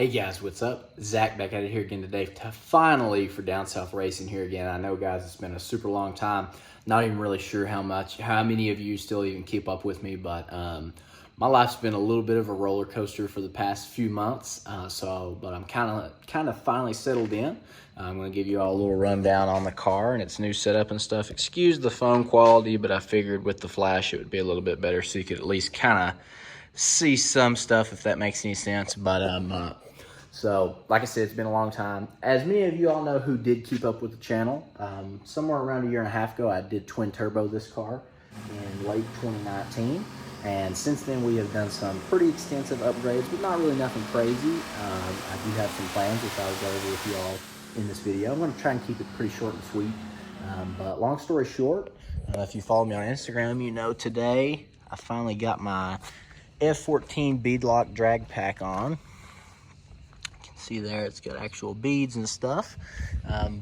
Hey guys, what's up? Zach back at it here again today finally for Down South Racing here again. I know guys, it's been a super long time. Not even really sure how many of you still even keep up with me, but my life's been a little bit of a roller coaster for the past few months. But I'm kind of finally settled in. I'm going to give you all a little rundown on the car and its new setup and stuff. Excuse the phone quality, but I figured with the flash it would be a little bit better so you could at least kind of see some stuff, if that makes any sense. But so like I said, it's been a long time. As many of you all know who did keep up with the channel, somewhere around a year and a half ago, I did twin turbo this car in late 2019. And since then, we have done some pretty extensive upgrades, but not really nothing crazy. I do have some plans, which I'll go over with you all in this video. I'm going to try and keep it pretty short and sweet. But long story short, if you follow me on Instagram, you know today I finally got my F14 beadlock drag pack on. You can see there it's got actual beads and stuff.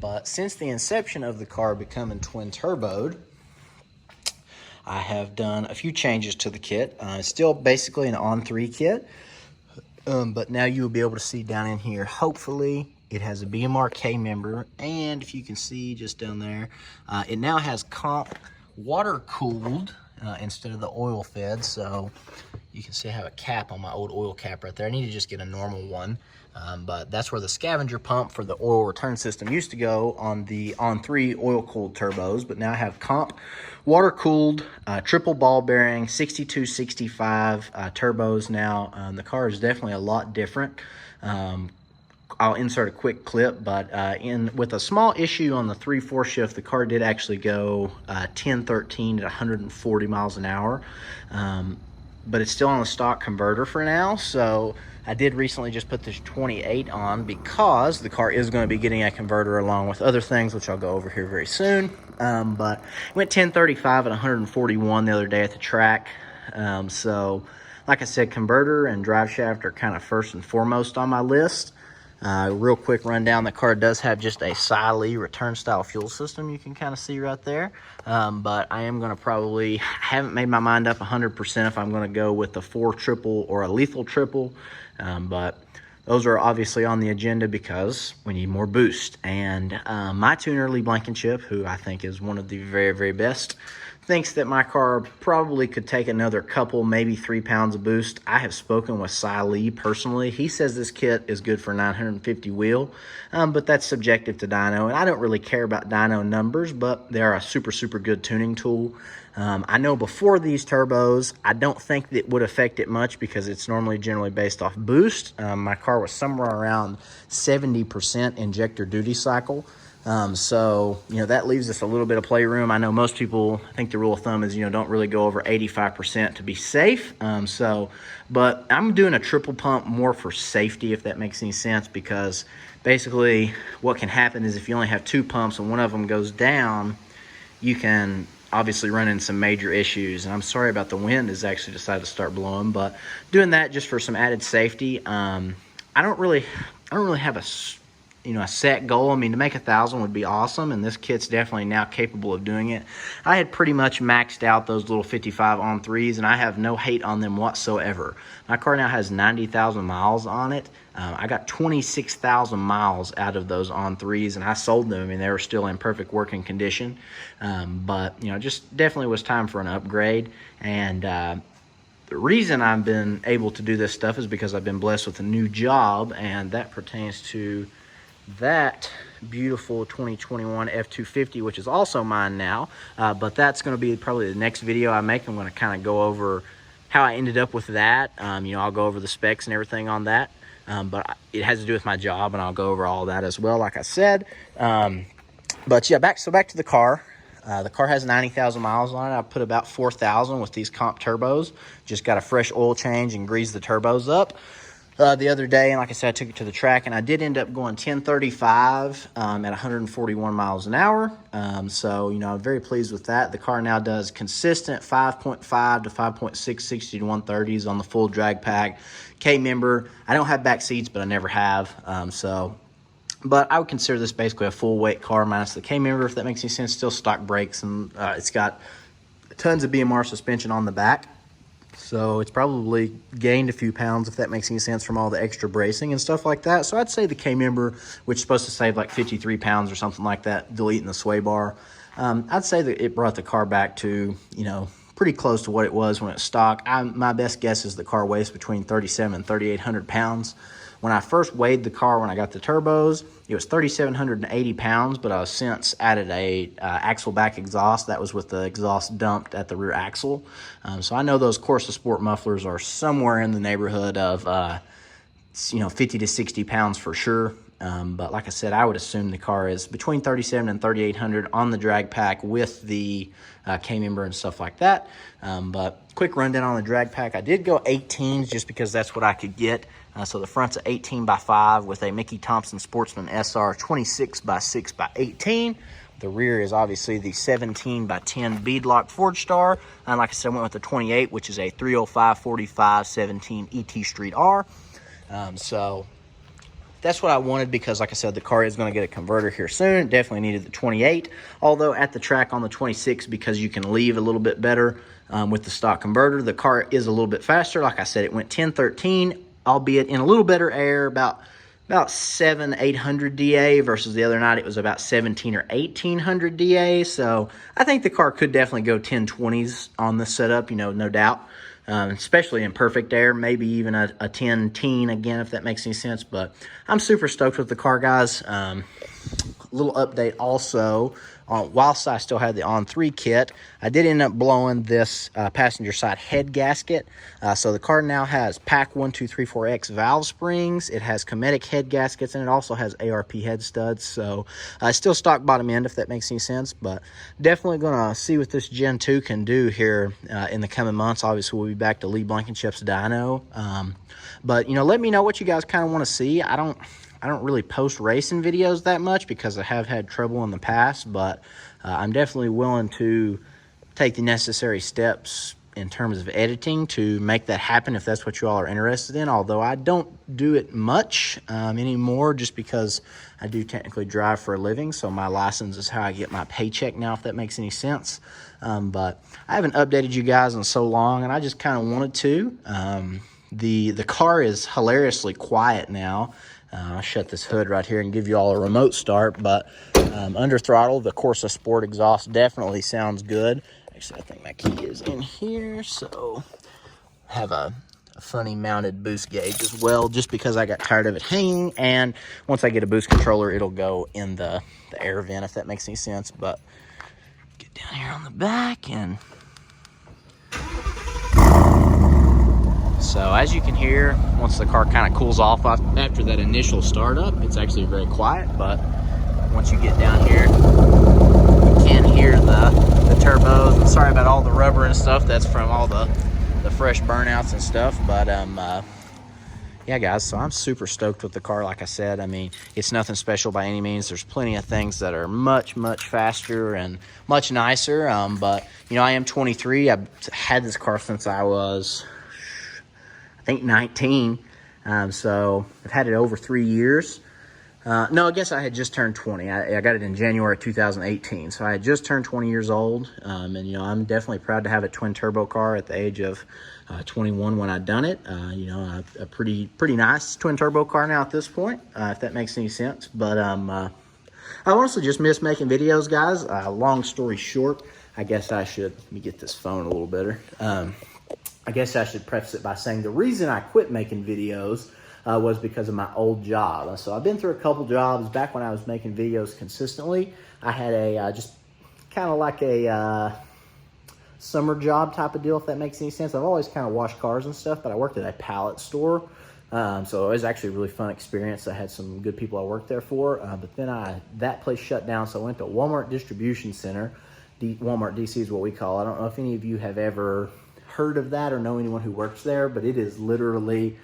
But since the inception of the car becoming twin turboed, I have done a few changes to the kit. It's still basically an On3 kit, but now you will be able to see down in here, hopefully, it has a BMR K-Member, and if you can see just down there, it now has comp water-cooled instead of the oil-fed, so you can see I have a cap on my old oil cap right there. I need to just get a normal one, but that's where the scavenger pump for the oil return system used to go on the On3 oil-cooled turbos, but now I have comp water-cooled triple ball bearing 6265 turbos now. The car is definitely a lot different. I'll insert a quick clip, but with a small issue on the 3/4 shift, the car did actually go 10-13 at 140 miles an hour. But it's still on the stock converter for now, so I did recently just put this 28 on because the car is going to be getting a converter along with other things, which I'll go over here very soon. But I went 1035 at 141 the other day at the track. So like I said, converter and drive shaft are kind of first and foremost on my list. Real quick rundown, the car does have just a Sai Li return style fuel system, you can kind of see right there. But I am going to haven't made my mind up 100% if I'm going to go with the 4 triple or a lethal triple. But those are obviously on the agenda because we need more boost. And my tuner, Blankenship, who I think is one of the very, very best, thinks that my car probably could take another couple, maybe 3 pounds of boost. I have spoken with Sai Li personally. He says this kit is good for 950 wheel, but that's subjective to dyno, and I don't really care about dyno numbers, but they are a super, super good tuning tool. I know before these turbos, I don't think that would affect it much because it's generally based off boost. My car was somewhere around 70% injector duty cycle. So, that leaves us a little bit of playroom. I know most people, I think the rule of thumb is, don't really go over 85% to be safe. But I'm doing a triple pump more for safety, if that makes any sense, because basically what can happen is if you only have 2 pumps and one of them goes down, you can obviously run into some major issues. And I'm sorry about the wind has actually decided to start blowing, but doing that just for some added safety. I don't really have a set goal. I mean, to make 1,000 would be awesome, and this kit's definitely now capable of doing it. I had pretty much maxed out those little 55 On3s, and I have no hate on them whatsoever. My car now has 90,000 miles on it. I got 26,000 miles out of those On3s, and I sold them. I mean, they were still in perfect working condition. But, just definitely was time for an upgrade. And the reason I've been able to do this stuff is because I've been blessed with a new job, and that pertains to that beautiful 2021 F250, which is also mine now, but that's going to be probably the next video I make. I'm going to kind of go over how I ended up with that. I'll go over the specs and everything on that, but it has to do with my job, and I'll go over all that as well, like I said. But yeah, back to the car. The car has 90,000 miles on it. I put about 4,000 with these comp turbos. Just got a fresh oil change and greased the turbos up the other day, and like I said, I took it to the track, and I did end up going 1035 at 141 miles an hour. So, I'm very pleased with that. The car now does consistent 5.5 to 5.6, 60 to 130s on the full drag pack. K-Member. I don't have back seats, but I never have. But I would consider this basically a full weight car minus the K-Member, if that makes any sense. Still stock brakes, and it's got tons of BMR suspension on the back. So it's probably gained a few pounds, if that makes any sense, from all the extra bracing and stuff like that. So I'd say the K-Member, which is supposed to save like 53 pounds or something like that, deleting the sway bar, I'd say that it brought the car back to, you know, pretty close to what it was when it was stock. My best guess is the car weighs between 3,700 and 3,800 pounds. When I first weighed the car when I got the turbos, it was 3,780 pounds, but I since added a axle back exhaust. That was with the exhaust dumped at the rear axle. So I know those Corsa Sport mufflers are somewhere in the neighborhood of, 50 to 60 pounds for sure. But like I said, I would assume the car is between 3,700 and 3,800 on the drag pack with the K-Member and stuff like that. But quick rundown on the drag pack. I did go 18s just because that's what I could get. So the front's an 18x5 with a Mickey Thompson Sportsman SR 26x6x18. The rear is obviously the 17x10 beadlock Forge Star. And like I said, I went with the 28, which is a 305/45/17 ET Street R. So that's what I wanted because, like I said, the car is going to get a converter here soon. It definitely needed the 28. Although at the track on the 26, because you can leave a little bit better with the stock converter, the car is a little bit faster. Like I said, it went 1013, albeit in a little better air, about 700-800 DA versus the other night it was about 17 or 1800 DA. So I think the car could definitely go 1020s on this setup, no doubt. Especially in perfect air, maybe even a 10-teen again, if that makes any sense. But I'm super stoked with the car, guys. Little update also, whilst I still had the On3 kit, I did end up blowing this passenger side head gasket. So the car now has PAC 1234X valve springs. It has Cometic head gaskets, and it also has ARP head studs. So still stock bottom end, if that makes any sense. But definitely going to see what this Gen 2 can do here in the coming months. Obviously, we'll be back to Lee Blankenship's dyno. But, let me know what you guys kind of want to see. I don't really post racing videos that much because I have had trouble in the past, but I'm definitely willing to take the necessary steps in terms of editing to make that happen if that's what you all are interested in, although I don't do it much anymore just because I do technically drive for a living, so my license is how I get my paycheck now, if that makes any sense. But I haven't updated you guys in so long, and I just kind of wanted to. The car is hilariously quiet now. I'll shut this hood right here and give you all a remote start, but under throttle, the Corsa Sport exhaust definitely sounds good. Actually, I think my key is in here, so I have a funny mounted boost gauge as well, just because I got tired of it hanging, and once I get a boost controller, it'll go in the air vent, if that makes any sense. But get down here on the back, and so as you can hear, once the car kind of cools off after that initial startup, it's actually very quiet. But once you get down here, you can hear the turbos. And sorry about all the rubber and stuff. That's from all the fresh burnouts and stuff. But yeah, guys, so I'm super stoked with the car. Like I said, I mean, it's nothing special by any means. There's plenty of things that are much, much faster and much nicer. But, I am 23. I've had this car since I was, I think, 19. So I've had it over 3 years. No, I guess I had just turned 20. I got it in January 2018. So I had just turned 20 years old. And, I'm definitely proud to have a twin turbo car at the age of 21 when I done it. A pretty nice twin turbo car now at this point, if that makes any sense. But I honestly just miss making videos, guys. Long story short, I guess I should, let me get this phone a little better. I guess I should preface it by saying the reason I quit making videos was because of my old job. So I've been through a couple jobs. Back when I was making videos consistently, I had a just kind of like a summer job type of deal, if that makes any sense. I've always kind of washed cars and stuff, but I worked at a pallet store. So it was actually a really fun experience. I had some good people I worked there for. But then that place shut down, so I went to Walmart Distribution Center. Walmart DC is what we call it. I don't know if any of you have ever heard of that or know anyone who works there, but it is literally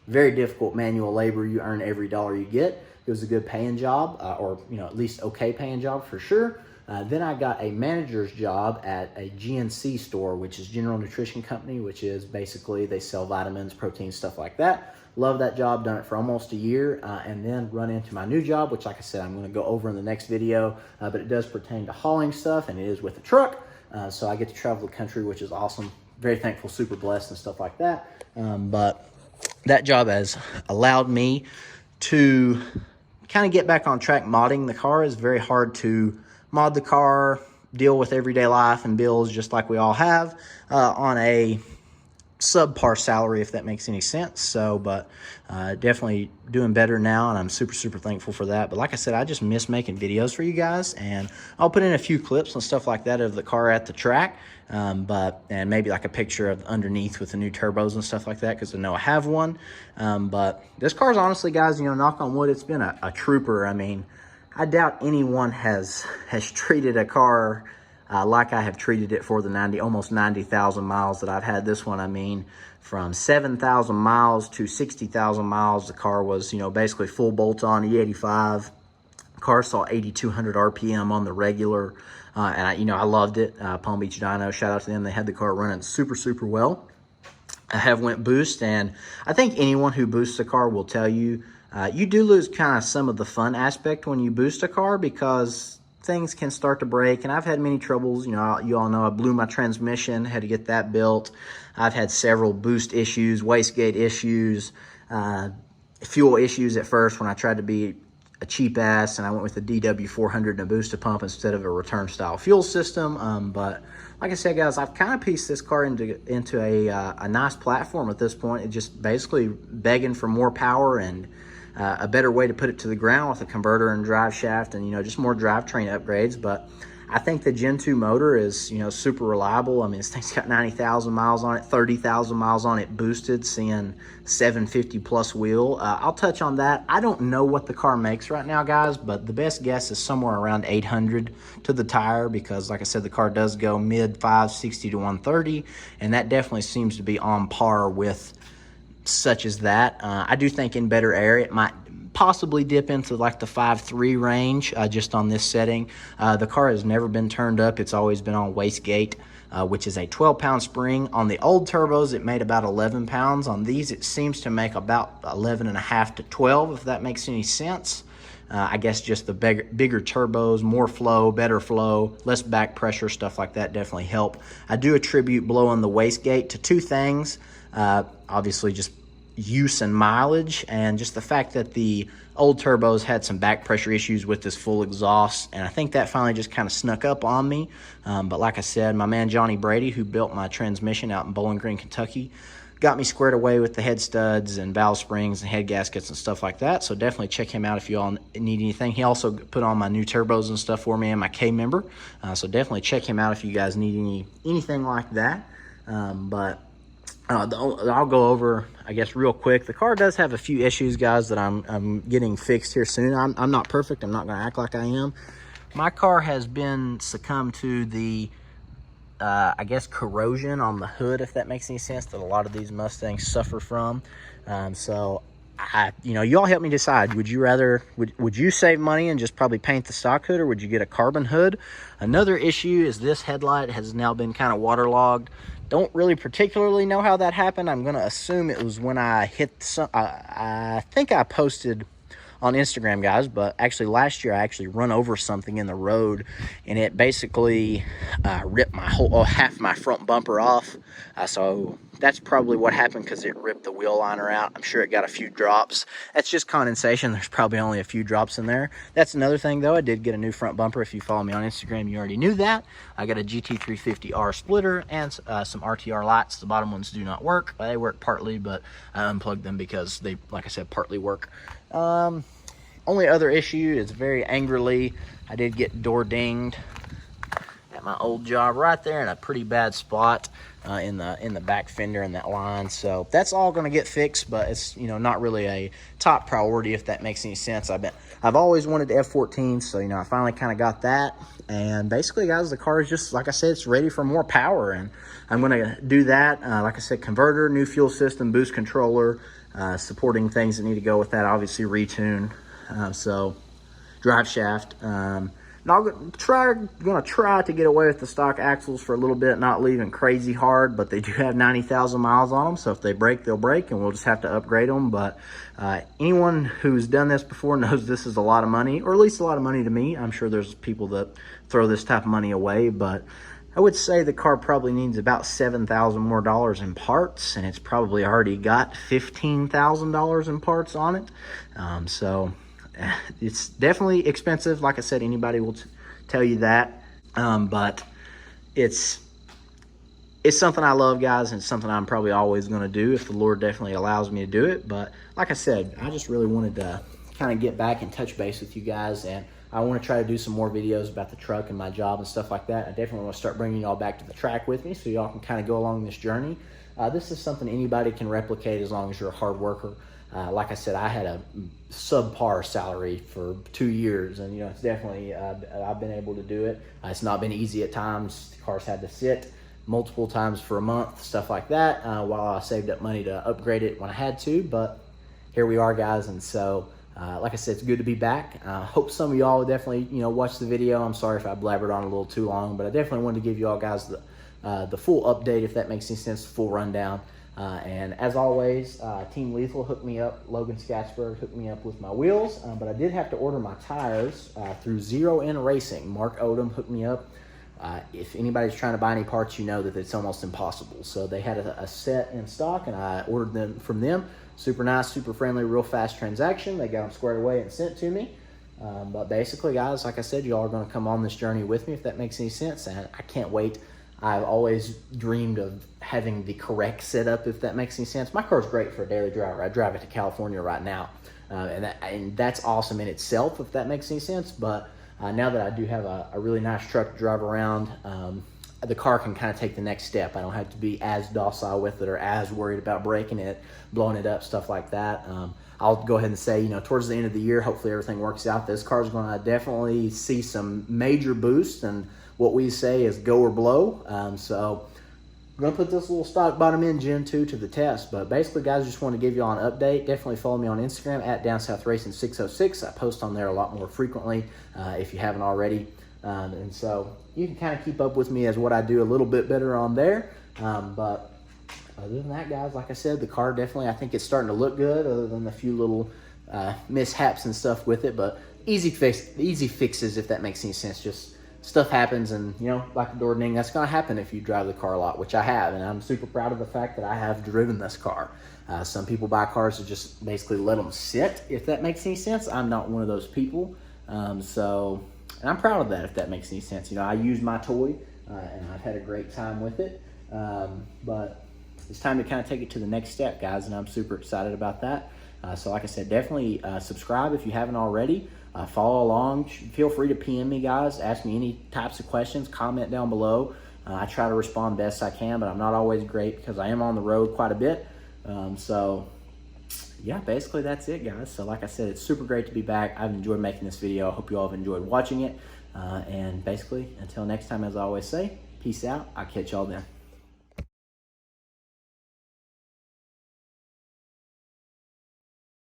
very difficult manual labor. You earn every dollar you get. It was a good paying job, or at least okay paying job for sure. Then I got a manager's job at a GNC store, which is General Nutrition Company, which is basically they sell vitamins, protein, stuff like that. Love that job, done it for almost a year, and then run into my new job, which like I said, I'm going to go over in the next video, but it does pertain to hauling stuff, and it is with a truck. So I get to travel the country, which is awesome. very thankful, super blessed and stuff like that. But that job has allowed me to kind of get back on track modding the car. Is very hard to mod the car, deal with everyday life and bills just like we all have on a subpar salary, if that makes any sense. So, but definitely doing better now, and I'm super, super thankful for that. But like I said, I just miss making videos for you guys, and I'll put in a few clips and stuff like that of the car at the track, and maybe like a picture of underneath with the new turbos and stuff like that, because I know I have one. But this car's honestly, guys, you know, knock on wood, it's been a trooper. I mean, I doubt anyone has treated a car like I have treated it for the almost 90,000 miles that I've had this one. I mean, from 7,000 miles to 60,000 miles, the car was, you know, basically full bolt-on E85. The car saw 8,200 RPM on the regular, and I loved it. Palm Beach Dyno, shout out to them. They had the car running super, super well. I have went boost, and I think anyone who boosts a car will tell you, you do lose kind of some of the fun aspect when you boost a car, because things can start to break, and I've had many troubles. You know, you all know I blew my transmission, had to get that built. I've had several boost issues, wastegate issues, fuel issues at first when I tried to be a cheap ass and I went with a DW400 and a booster pump instead of a return style fuel system. But like I said, guys, I've kind of pieced this car into a nice platform at this point. It's just basically begging for more power and a better way to put it to the ground with a converter and drive shaft, and, you know, just more drivetrain upgrades. But I think the Gen 2 motor is, you know, super reliable. I mean, this thing's got 90,000 miles on it, 30,000 miles on it boosted, seeing 750 plus wheel. I'll touch on that. I don't know what the car makes right now, guys, but the best guess is somewhere around 800 to the tire, because like I said, the car does go mid 560 to 130, and that definitely seems to be on par with such as that. I do think in better air it might possibly dip into like the 5.3 range just on this setting. The car has never been turned up. It's always been on wastegate, which is a 12-pound spring. On the old turbos, it made about 11 pounds. On these, it seems to make about 11.5 to 12, if that makes any sense. I guess just the bigger turbos, more flow, better flow, less back pressure, stuff like that definitely help. I do attribute blowing the wastegate to two things. Obviously just use and mileage, and just the fact that the old turbos had some back pressure issues with this full exhaust, and I think that finally just kind of snuck up on me. But like I said, my man Johnny Brady, who built my transmission out in Bowling Green, Kentucky, got me squared away with the head studs and valve springs and head gaskets and stuff like that. So definitely check him out if you all need anything. He also put on my new turbos and stuff for me and my K-Member. So definitely check him out if you guys need anything like that. I'll go over, I guess, real quick. The car does have a few issues, guys, that I'm getting fixed here soon. I'm not perfect. I'm not going to act like I am. My car has been succumbed to the, I guess, corrosion on the hood, if that makes any sense, that a lot of these Mustangs suffer from. So, you all help me decide. Would you save money and just probably paint the stock hood, or would you get a carbon hood? Another issue is this headlight has now been kind of waterlogged. Don't really particularly know how that happened. I'm going to assume it was when I hit some, I think I posted on Instagram, guys, but actually last year I actually run over something in the road, and it basically ripped my half my front bumper off. So that's probably what happened, because it ripped the wheel liner out. I'm sure it got a few drops. That's just condensation. There's probably only a few drops in there. That's another thing, though. I did get a new front bumper. If you follow me on Instagram, you already knew that. I got a GT350R splitter and some RTR lights. The bottom ones do not work. They work partly, but I unplugged them because they, like I said, partly work. Only other issue is very angrily, I did get door dinged at my old job right there in a pretty bad spot in the back fender in that line. So that's all going to get fixed, but it's, not really a top priority, if that makes any sense. I've always wanted the F14, so I finally kind of got that. And basically, guys, the car is just, like I said, it's ready for more power, and I'm going to do that. Like I said, converter, new fuel system, boost controller, supporting things that need to go with that, obviously retune. So drive shaft, and I'm gonna try to get away with the stock axles for a little bit, not leaving crazy hard, but they do have 90,000 miles on them, so if they break, they'll break, and we'll just have to upgrade them. But anyone who's done this before knows this is a lot of money, or at least a lot of money to me. I'm sure there's people that throw this type of money away, but I would say the car probably needs about $7,000 more in parts, and it's probably already got $15,000 in parts on it. So it's definitely expensive. Like I said, anybody will tell you that. But it's something I love, guys, and it's something I'm probably always going to do if the Lord definitely allows me to do it. But like I said, I just really wanted to kind of get back and touch base with you guys, and I want to try to do some more videos about the truck and my job and stuff like that. I definitely want to start bringing y'all back to the track with me so y'all can kind of go along this journey. This is something anybody can replicate as long as you're a hard worker. Like I said, I had a subpar salary for 2 years, and it's definitely I've been able to do it. It's not been easy at times. The car's had to sit multiple times for a month, stuff like that, while I saved up money to upgrade it when I had to. But here we are, guys, and so like I said, it's good to be back. Hope some of y'all definitely watch the video. I'm sorry if I blabbered on a little too long, but I definitely wanted to give you all guys the full update, if that makes any sense, the full rundown. And as always, Team Lethal hooked me up. Logan Skatsberg hooked me up with my wheels, but I did have to order my tires through Zero N Racing. Mark Odom hooked me up. If anybody's trying to buy any parts, you know that it's almost impossible. So they had a set in stock, and I ordered them from them. Super nice, super friendly, real fast transaction. They got them squared away and sent to me. But basically, guys, like I said, y'all are going to come on this journey with me, if that makes any sense. And I can't wait. I've always dreamed of having the correct setup, if that makes any sense. My car's great for a daily driver. I drive it to California right now. And that's awesome in itself, if that makes any sense. But now that I do have a really nice truck to drive around, the car can kind of take the next step. I don't have to be as docile with it or as worried about breaking it, blowing it up, stuff like that. I'll go ahead and say, towards the end of the year, hopefully everything works out. This car's going to definitely see some major boost, and what we say is go or blow. So I'm going to put this little stock bottom end Gen 2 to the test. But basically, guys, just want to give you all an update. Definitely follow me on Instagram at DownSouthRacing606. I post on there a lot more frequently if you haven't already. And so you can kind of keep up with me as what I do a little bit better on there. But other than that, guys, like I said, the car definitely, I think it's starting to look good, other than a few little mishaps and stuff with it. But easy fixes, if that makes any sense. Just stuff happens, and like the door ding, that's going to happen if you drive the car a lot, which I have, and I'm super proud of the fact that I have driven this car. Some people buy cars to just basically let them sit, if that makes any sense. I'm not one of those people. And I'm proud of that, if that makes any sense. I use my toy, and I've had a great time with it. But it's time to kind of take it to the next step, guys, and I'm super excited about that. So like I said, definitely subscribe if you haven't already. Follow along. Feel free to PM me, guys. Ask me any types of questions. Comment down below. I try to respond best I can, but I'm not always great because I am on the road quite a bit. So yeah, basically that's it, guys. So like I said, it's super great to be back. I've enjoyed making this video. I hope you all have enjoyed watching it. And basically, until next time, as I always say, peace out. I'll catch y'all then.